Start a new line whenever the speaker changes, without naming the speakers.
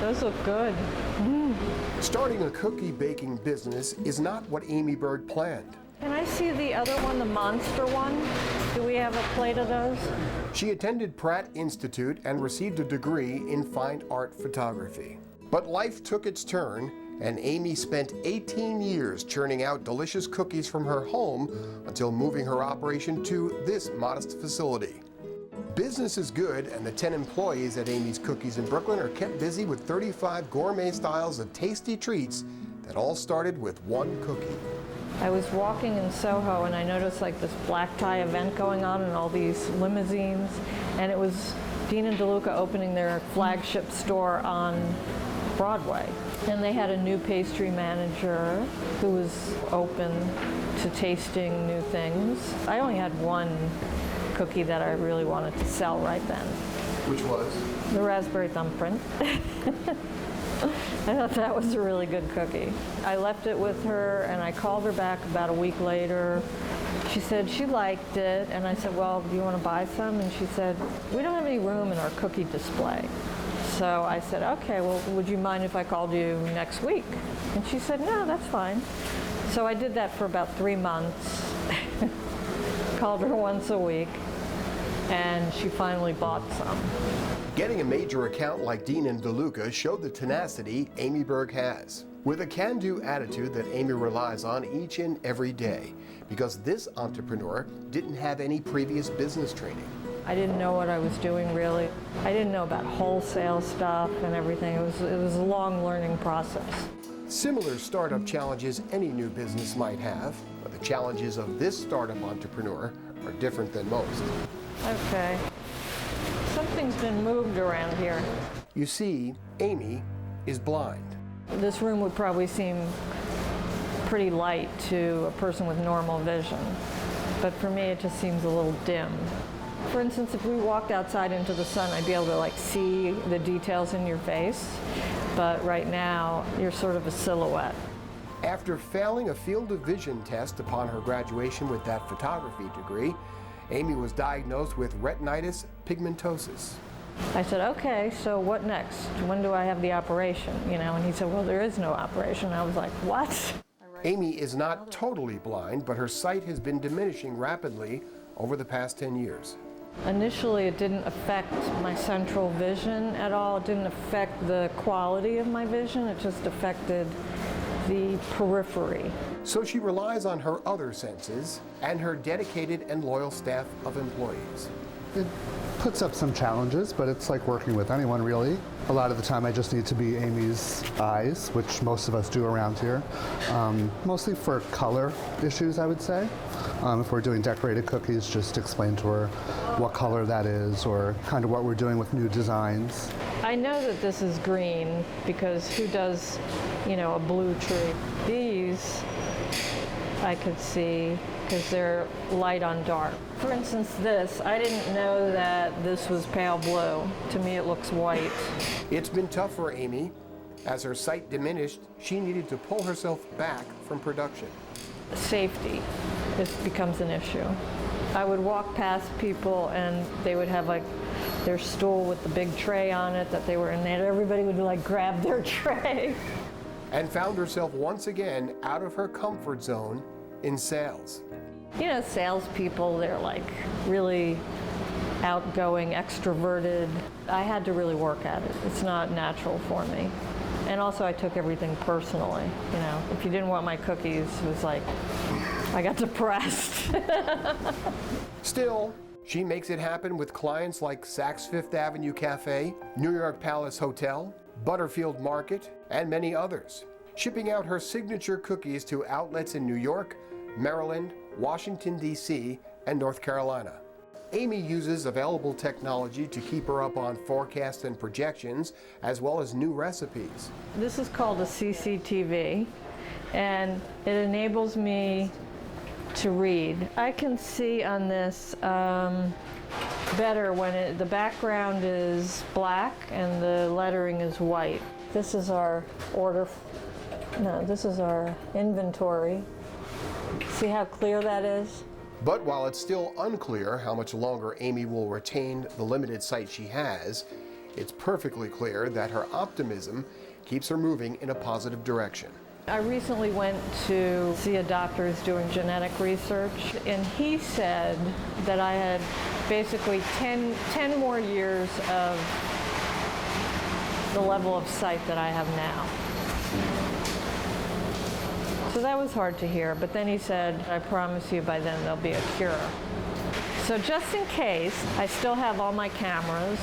Those look good.
Starting a cookie baking business is not what Amy Berg planned.
Can I see the other one, the monster one? Do we have a plate of those?
She attended Pratt Institute and received a degree in fine art photography. But life took its turn, and Amy spent 18 years churning out delicious cookies from her home until moving her operation to this modest facility. Business is good, and the 10 employees at Amy's Cookies in Brooklyn are kept busy with 35 gourmet styles of tasty treats that all started with one cookie.
I was walking in Soho and I noticed like this black tie event going on and all these limousines, and it was Dean and DeLuca opening their flagship store on Broadway. And they had a new pastry manager who was open to tasting new things. I only had one cookie that I really wanted to sell right then.
Which was?
The raspberry thumbprint. I thought that was a really good cookie. I left it with her and I called her back about a week later. She said she liked it, and I said, well, do you want to buy some? And she said, we don't have any room in our cookie display. So I said, okay, well, would you mind if I called you next week? And she said, no, that's fine. So I did that for about 3 months. Called her once a week, and she finally bought some.
Getting a major account like Dean and DeLuca showed the tenacity Amy Berg has, with a can-do attitude that Amy relies on each and every day, because this entrepreneur didn't have any previous business training.
I didn't know what I was doing, really. I didn't know about wholesale stuff and everything. It was a long learning process.
Similar startup challenges any new business might have, but the challenges of this startup entrepreneur are different than most.
Okay. Something's been moved around here.
You see, Amy is blind.
This room would probably seem pretty light to a person with normal vision, but for me it just seems a little dim. For instance, if we walked outside into the sun, I'd be able to see the details in your face, but right now you're sort of a silhouette.
After failing a field of vision test upon her graduation with that photography degree, Amy was diagnosed with retinitis pigmentosus.
I said, okay, so what next? When do I have the operation? And he said, well, there is no operation. I was like, what?
Amy is not totally blind, but her sight has been diminishing rapidly over the past 10 years.
Initially, it didn't affect my central vision at all. It didn't affect the quality of my vision. It just affected the periphery.
So she relies on her other senses and her dedicated and loyal staff of employees.
It puts up some challenges, but it's like working with anyone, really. A lot of the time I just need to be Amy's eyes, which most of us do around here, mostly for color issues, I would say. If we're doing decorated cookies, just explain to her what color that is or kind of what we're doing with new designs.
I know that this is green because who does, a blue tree? These I could see because they're light on dark. For instance, this, I didn't know that this was pale blue. To me, it looks white.
It's been tough for Amy. As her sight diminished, she needed to pull herself back from production.
Safety, this becomes an issue. I would walk past people and they would have their stool with the big tray on it that they were in there. Everybody would grab their tray.
And found herself once again out of her comfort zone in sales.
Salespeople, they're really outgoing, extroverted. I had to really work at it. It's not natural for me. And also I took everything personally. If you didn't want my cookies, it was I got depressed.
Still, she makes it happen with clients like Saks Fifth Avenue Cafe, New York Palace Hotel, Butterfield Market, and many others, shipping out her signature cookies to outlets in New York, Maryland, Washington, D.C., and North Carolina. Amy uses available technology to keep her up on forecasts and projections, as well as new recipes.
This is called a CCTV, and it enables me to read. I can see on this better when the background is black and the lettering is white. This is our this is our inventory. See how clear that is?
But while it's still unclear how much longer Amy will retain the limited sight she has, It's perfectly clear that her optimism keeps her moving in a positive direction.
I recently went to see a doctor who's doing genetic research, and he said that I had basically 10 more years of the level of sight that I have now. So that was hard to hear, but then he said, I promise you by then there'll be a cure. So just in case, I still have all my cameras.